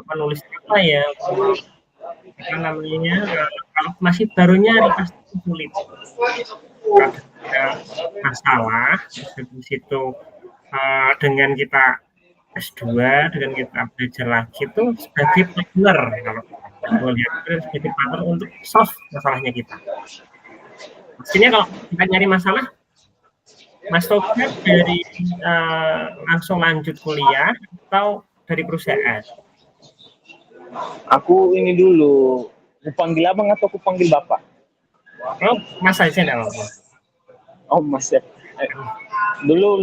penulis apa ya, apa namanya, kalau masih barunya pasti sulit. Ada masalah, terus habis itu dengan kita S2, dengan kita belajar lagi itu sebagai partner, kalau aku lihat itu sebagai partner untuk solve masalahnya kita. Maksudnya kalau kita nyari masalah, Mas Toga dari langsung lanjut kuliah atau dari perusahaan? Aku ini dulu, aku panggil abang atau aku panggil bapak? Oh, Mas aja enggak apa-apa. Oh, Mas ya. Dulu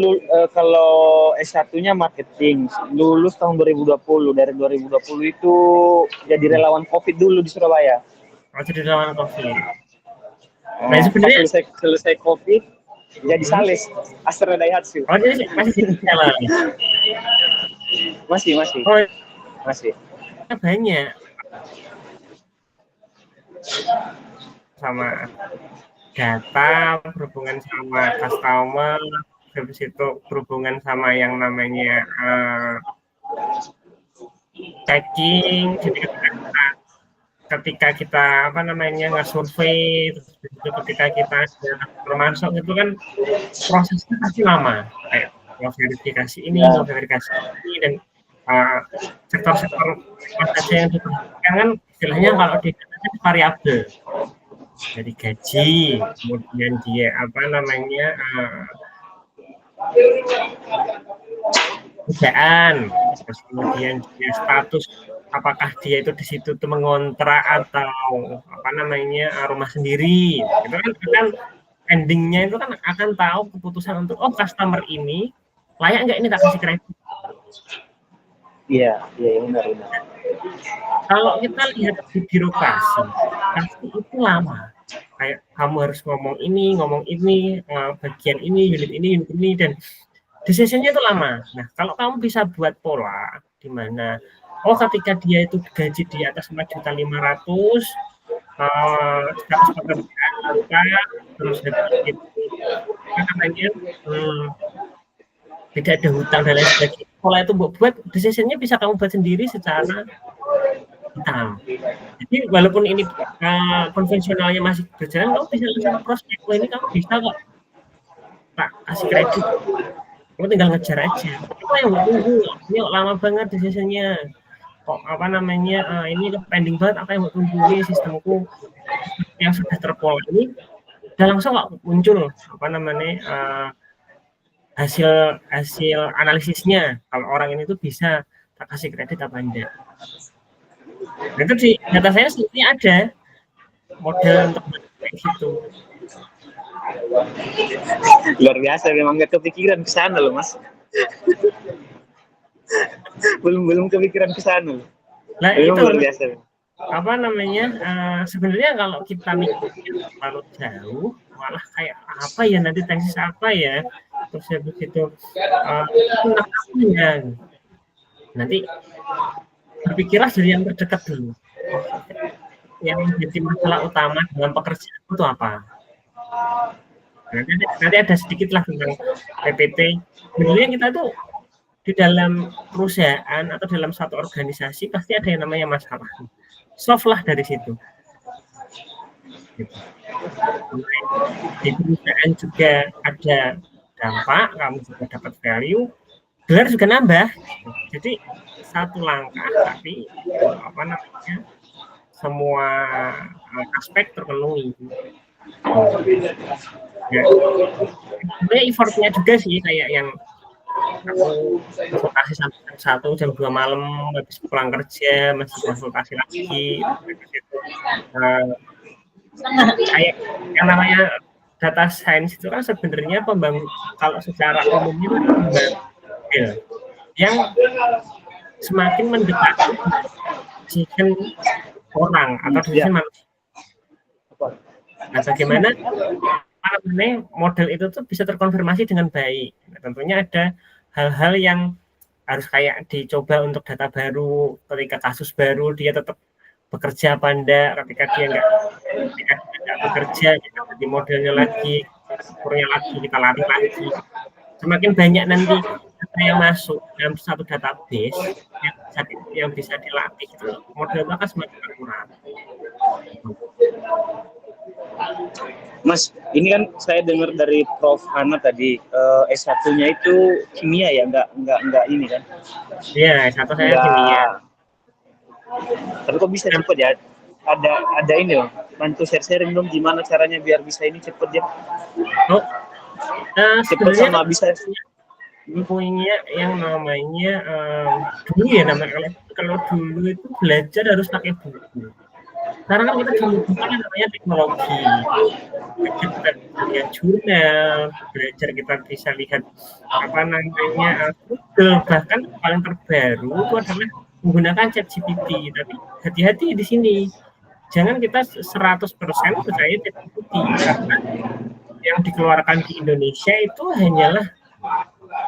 kalau S1-nya marketing, lulus tahun 2020. Dari 2020 itu jadi relawan COVID dulu di Surabaya. Oh, jadi relawan COVID. Nah, sebenarnya selesai COVID jadi sales Astra Daihatsu. Oh, jadi masih jalan. Masih. Oh, masih. Banyak sama data, berhubungan sama customer, habis itu berhubungan sama yang namanya checking. Jadi ketika kita apa namanya nge-survey, terus ketika kita termasuk itu kan prosesnya pasti lama, kayak verifikasi ini, verifikasi ini, dan sektor-sektor apa saja yang diperhatikan kan istilahnya kalau di variabel dari gaji, kemudian dia apa namanya pekerjaan, terus kemudian dia status apakah dia itu di situ tuh mengontrak atau apa namanya rumah sendiri, itu kan endingnya itu kan akan tahu keputusan untuk customer ini layak nggak ini tak kasih kredit. Iya benar. Kalau kita lihat di birokrasi, pasti itu lama. Kayak kamu harus ngomong ini, bagian ini, unit ini, dan decision-nya itu lama. Nah, kalau kamu bisa buat pola di mana ketika dia itu gaji di atas 4.500.000, status pekerjaan lengkap, terus itu apa namanya tidak ada hutang dan lain sebagainya. Pola itu buat decision-nya bisa kamu buat sendiri secara hitam. Jadi walaupun ini konvensionalnya masih berjalan, kamu bisa langsung prospek. Ini kamu bisa kok tak kasih kredit. Kamu tinggal ngejar aja. Apa yang tunggu? Ini lama banget decision-nya. Kok apa namanya ini pending banget, apa yang tunggu ini sistemku yang sudah terpola ini udah langsung kok muncul apa namanya hasil analisisnya, kalau orang ini tuh bisa tak kasih kredit apa enggak. Nah, itu di data saya sebenarnya ada model untuk kayak gitu. Luar biasa, memang nggak kepikiran ke sana loh, Mas. belum kepikiran ke sana. Nah, itu luar biasa. Apa namanya sebenarnya kalau kita mikir terlalu jauh malah kayak apa ya nanti tesis apa ya, terus habis itu tentang apa ya, nanti berpikirlah dari yang terdekat dulu. Yang menjadi masalah utama dalam pekerjaan itu apa. Nanti ada sedikit lah tentang PPT. Sebenarnya kita tuh di dalam perusahaan atau dalam satu organisasi pasti ada yang namanya masalah. Solve lah dari situ. Gitu. Di perusahaan juga ada dampak, kamu juga dapat value, gelar juga nambah. Jadi satu langkah tapi apa namanya semua aspek terpenuhi. Ya, sebenarnya effortnya juga sih kayak yang aku konsultasi sampai jam 1, jam 2 malam habis pulang kerja masih konsultasi lagi. Kayak yang namanya data science itu kan sebenarnya pembangun kalau secara umumnya yang semakin mendekati decision orang atau decision manusia. Nah, bagaimana model itu tuh bisa terkonfirmasi dengan baik. Nah, tentunya ada hal-hal yang harus kayak dicoba untuk data baru, ketika kasus baru dia tetap bekerja apa enggak, ketika dia enggak bekerja kita ganti modelnya lagi, ukurnya lagi, kita lari lagi. Semakin banyak nanti data yang masuk dalam satu database yang bisa dilatih itu model itu akan semakin akurat. Mas, ini kan saya dengar dari Prof. Hana tadi S1-nya itu kimia ya, nggak ini kan? Iya, satu saya kimia. Nggak. Tapi kok bisa cepet ya? Ada ini loh. Bantu sharing dong gimana caranya biar bisa ini cepet ya? Oh, Cepet sebenarnya sama kan bisa. punya yang namanya dulu ya namanya kalau dulu itu belajar harus pakai buku. Sekarang kan kita dimudahkan namanya teknologi. Belajar kita bisa lihat jurnal, belajar kita bisa lihat apa namanya Google, bahkan paling terbaru itu adalah menggunakan ChatGPT. Tapi hati-hati di sini, jangan kita 100% percaya ChatGPT karena yang dikeluarkan di Indonesia itu hanyalah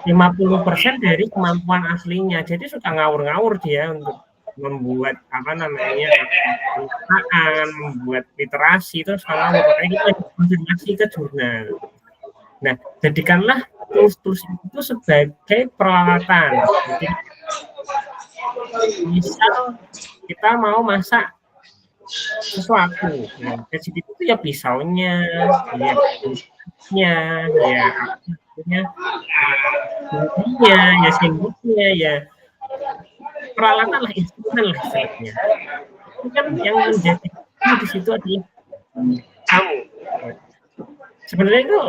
50% dari kemampuan aslinya. Jadi suka ngawur-ngawur dia untuk membuat apa namanya pernyataan, membuat literasi itu suka ngawur. Makanya kita konsentrasi ke jurnal. Nah, jadikanlah tools-tools itu sebagai peralatan. Jadi misal kita mau masak sesuatu, ya, ChatGPT itu ya pisaunya, ya bumbunya, ya sendoknya, ya peralatan lah, instrumen lah istilahnya. Itu kan yang menjadi di situ adalah kamu. Sebenarnya itu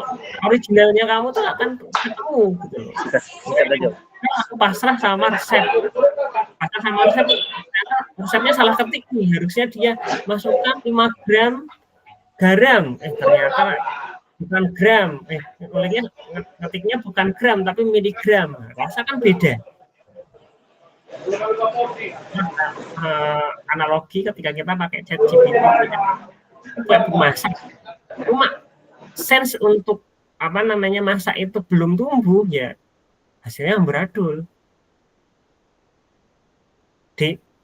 originalnya kamu tuh akan ketemu gitu loh. Aku pasrah sama resep. Resepnya salah ketik nih. Harusnya dia masukkan 5 gram garam. Ternyata bukan gram. Ngetiknya bukan gram tapi miligram. Rasa kan beda. Analogi ketika kita pakai ChatGPT buat memasak, cuma sense untuk apa namanya masak itu belum tumbuh ya hasilnya amburadul.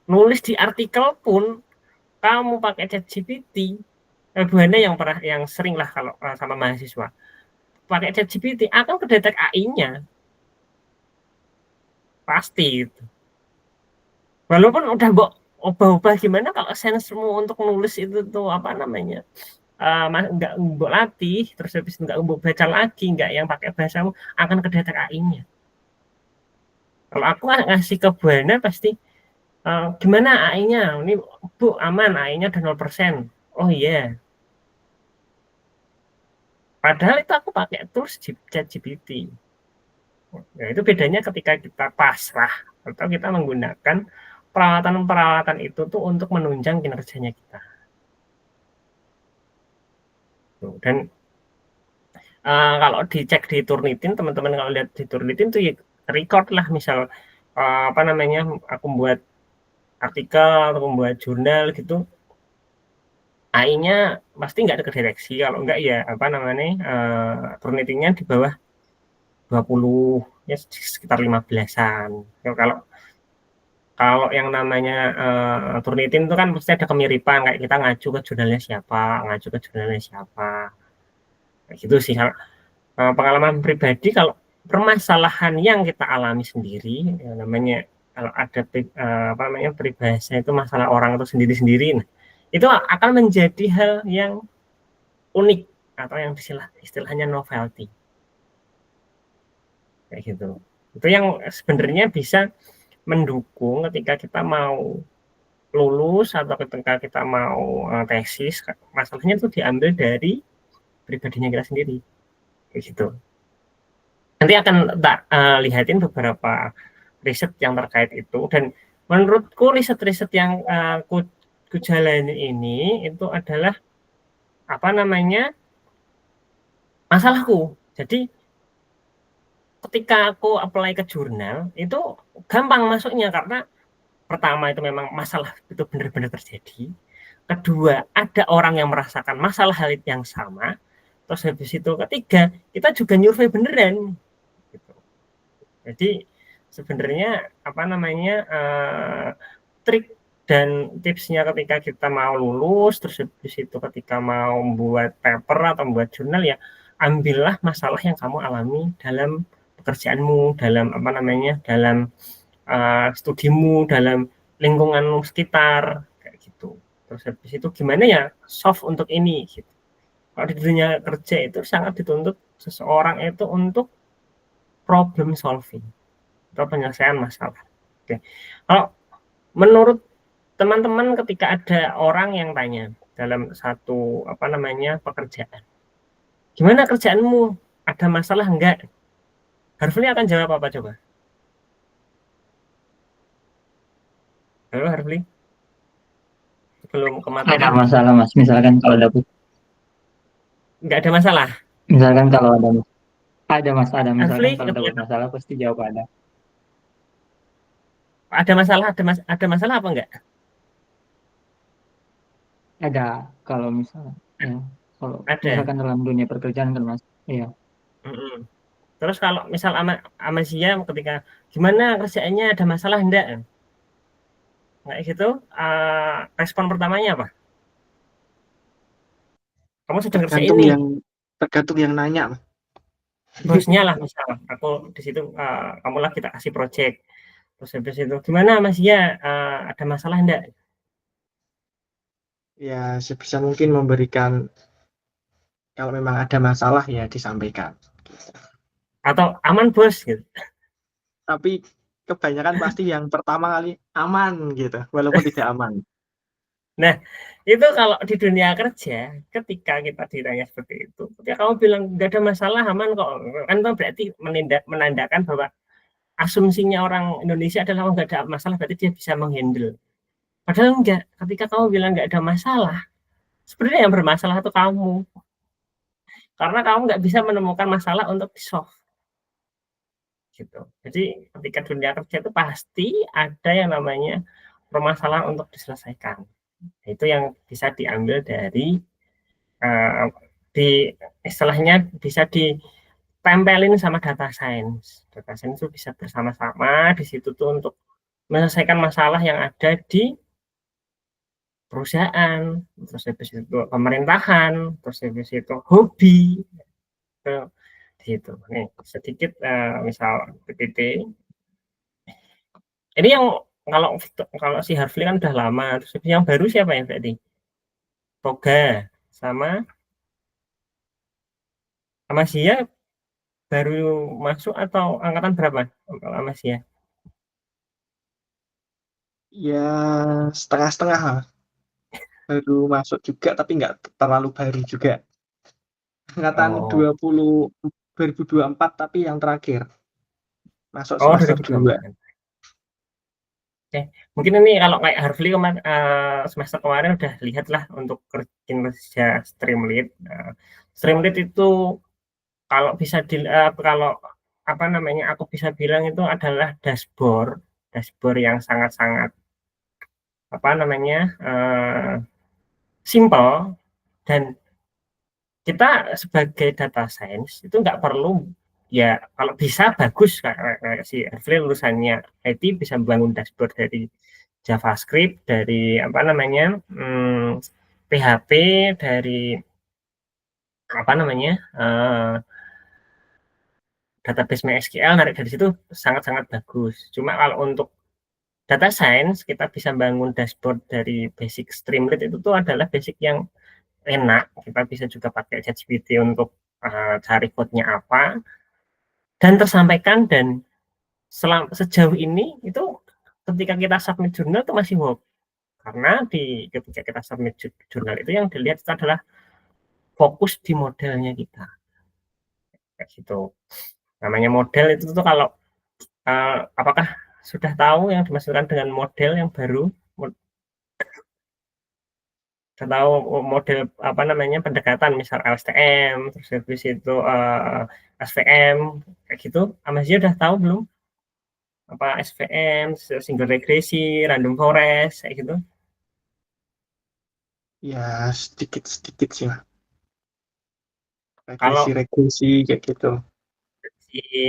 Nulis di artikel pun kamu pakai ChatGPT, buahnya yang sering lah kalau sama mahasiswa pakai ChatGPT akan kedetek AI-nya pasti itu. Walaupun udah ubah-ubah gimana kalau sensemu untuk nulis itu tuh apa namanya nggak mbok latih, terus habis nggak mbok baca lagi, nggak yang pakai bahasamu, akan kedetek AI-nya. Kalau aku ngasih ke Buana pasti gimana AI-nya? Ini Bu aman, AI-nya udah 0%. Oh iya. Padahal itu aku pakai tools ChatGPT. Nah, itu bedanya ketika kita pasrah atau kita menggunakan peralatan-peralatan itu tuh untuk menunjang kinerjanya kita. Dan kalau dicek di Turnitin, teman-teman kalau lihat di Turnitin tuh ya record lah, misal apa namanya aku buat artikel atau membuat jurnal gitu, AI-nya pasti nggak kedeteksi. Kalau nggak ya apa namanya Turnitinnya di bawah 20 ya sekitar 15-an. Kalau yang namanya Turnitin itu kan pasti ada kemiripan, kayak kita ngacu ke jurnalnya siapa, kayak gitu sih. Pengalaman pribadi kalau permasalahan yang kita alami sendiri, ya namanya kalau ada apa namanya peribahasa itu masalah orang itu sendiri-sendiri, nah, itu akan menjadi hal yang unik atau yang istilahnya novelty, kayak gitu. Itu yang sebenarnya bisa mendukung ketika kita mau lulus atau ketika kita mau tesis, masalahnya itu diambil dari pribadinya kita sendiri, kayak gitu. Nanti akan lihatin beberapa riset yang terkait itu, dan menurutku riset-riset yang ku jalani ini itu adalah apa namanya masalahku. Jadi ketika aku apply ke jurnal itu gampang masuknya karena pertama itu memang masalah itu benar-benar terjadi. Kedua, ada orang yang merasakan masalah hal yang sama. Terus habis itu ketiga, kita juga nyurvei beneran. Gitu. Jadi sebenarnya apa namanya trik dan tipsnya ketika kita mau lulus, terus habis itu ketika mau membuat paper atau membuat jurnal ya ambillah masalah yang kamu alami dalam pekerjaanmu, dalam apa namanya, dalam studimu, dalam lingkunganmu sekitar, kayak gitu. Terus habis itu gimana ya soft untuk ini, gitu. Kalau di dunia kerja itu sangat dituntut seseorang itu untuk problem solving atau penyelesaian masalah. Oke. Kalau menurut teman-teman ketika ada orang yang tanya dalam satu apa namanya pekerjaan, gimana kerjaanmu? Ada masalah enggak? Harvey akan jawab apa coba? Halo Harvey, sebelum ke materi. Ada masalah mas, misalkan kalau dapet, Enggak ada masalah. misalkan kalau ada mas, ada misalkan Harvey, kalau dapat masalah pasti jawab ada. ada masalah, ada masalah apa enggak? Ada kalau misalnya, ya, kalau Ada. misalkan dalam dunia pekerjaan kan mas, iya. Mm-mm. Terus kalau misal sama ketika gimana kerjaannya, ada masalah enggak? Kayak gitu, respon pertamanya apa? Kamu sedang kerja tergantung ini, tergantung yang nanya. bosnya lah misal, aku di situ, kamu lah kita kasih project. Terus habis itu, gimana Mas ya, ada masalah enggak? Ya sebisa mungkin memberikan, kalau memang ada masalah ya disampaikan. Atau aman bos gitu. Tapi kebanyakan pasti yang pertama kali aman gitu, walaupun tidak aman. Nah, itu kalau di dunia kerja, ketika kita ditanya seperti itu, ketika kamu bilang nggak ada masalah, aman kok, kan itu berarti menandakan bahwa asumsinya orang Indonesia adalah kalau nggak ada masalah berarti dia bisa menghandle. Padahal enggak, ketika kamu bilang nggak ada masalah, sebenarnya yang bermasalah itu kamu. Karena kamu nggak bisa menemukan masalah untuk di-solve. Gitu. Jadi ketika dunia kerja itu pasti ada yang namanya permasalahan untuk diselesaikan. Itu yang bisa diambil dari di istilahnya bisa ditempelin sama data science. Data science itu bisa bersama-sama di situ tuh untuk menyelesaikan masalah yang ada di perusahaan, terus habis itu pemerintahan, terus habis itu hobi, di situ. Nih sedikit misal PPT. Ini yang kalau si Harvey kan udah lama, terus yang baru siapa ya berarti? Toga sama Sia baru masuk atau angkatan berapa? Kalau Sia? Ya setengah-setengah lah. Baru masuk juga tapi nggak terlalu baru juga. Angkatan Oh, 2024 tapi yang terakhir. Masuk oh semester 2. 2024. Oke, mungkin ini kalau kayak Harvey semester kemarin udah lihat lah untuk kinerja Streamlit. Streamlit itu kalau bisa kalau apa namanya aku bisa bilang itu adalah dashboard yang sangat-sangat apa namanya simple, dan kita sebagai data science itu nggak perlu, ya kalau bisa bagus kayak si Harvey lulusannya IT bisa membangun dashboard dari JavaScript, dari apa namanya PHP, dari apa namanya database MySQL, narik dari situ sangat-sangat bagus. Cuma kalau untuk data science kita bisa bangun dashboard dari basic Streamlit, itu tuh adalah basic yang enak. Kita bisa juga pakai ChatGPT untuk cari code-nya apa dan tersampaikan, dan sejauh ini itu ketika kita submit jurnal itu masih work, karena ketika kita submit jurnal itu yang dilihat itu adalah fokus di modelnya kita, kayak gitu. Namanya model itu tuh kalau apakah sudah tahu yang dimaksudkan dengan model yang baru? Sudah tahu model apa namanya pendekatan, misal LSTM, terus habis itu SVM, kayak gitu. Amasya udah tahu belum? Apa SVM, single regresi, random forest, kayak gitu? Ya sedikit-sedikit sih lah. Kalau Regresi kayak gitu.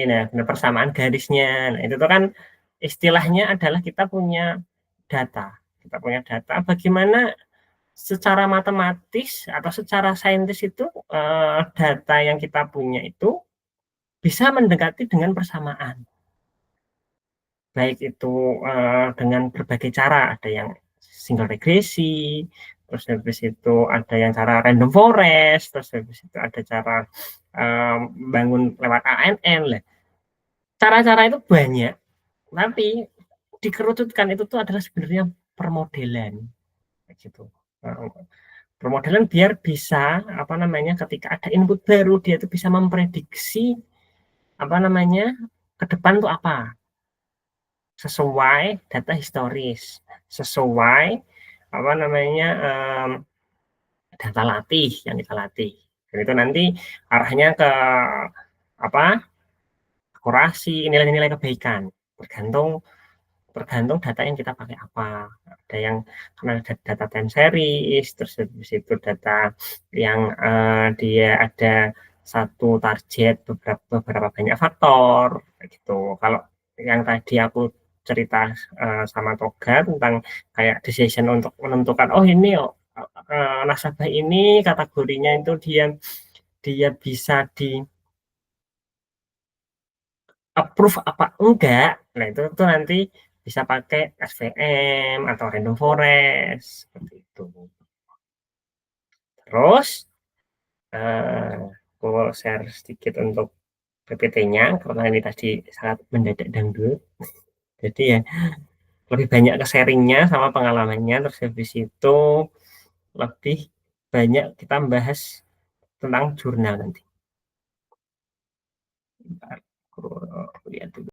nah persamaan garisnya, nah itu tuh kan istilahnya adalah kita punya data, bagaimana secara matematis atau secara saintis itu data yang kita punya itu bisa mendekati dengan persamaan. Baik itu dengan berbagai cara, ada yang single regresi, terus habis itu ada yang cara random forest, terus habis itu ada cara bangun lewat ANN lah. Cara-cara itu banyak, tapi dikerucutkan itu tuh adalah sebenarnya permodelan, gitu. Permodelan biar bisa apa namanya ketika ada input baru dia tuh bisa memprediksi apa namanya ke depan tuh apa sesuai data historis, sesuai apa namanya data latih yang kita latih. Dan itu nanti arahnya ke apa akurasi nilai-nilai kebaikan tergantung tergantung data yang kita pakai apa. Ada yang karena data time series, terus habis itu data yang dia ada satu target beberapa banyak faktor gitu. Kalau yang tadi aku cerita sama Toga tentang kayak decision untuk menentukan oh ini nasabah ini kategorinya itu dia dia bisa di approve apa enggak, nah itu tuh nanti bisa pakai SVM atau random forest seperti itu. Terus aku share sedikit untuk PPT-nya karena ini tadi sangat mendadak dangdut. Jadi ya lebih banyak ke sharing-nya sama pengalamannya, terus habis itu lebih banyak kita bahas tentang jurnal nanti. Bentar, aku lihat dulu.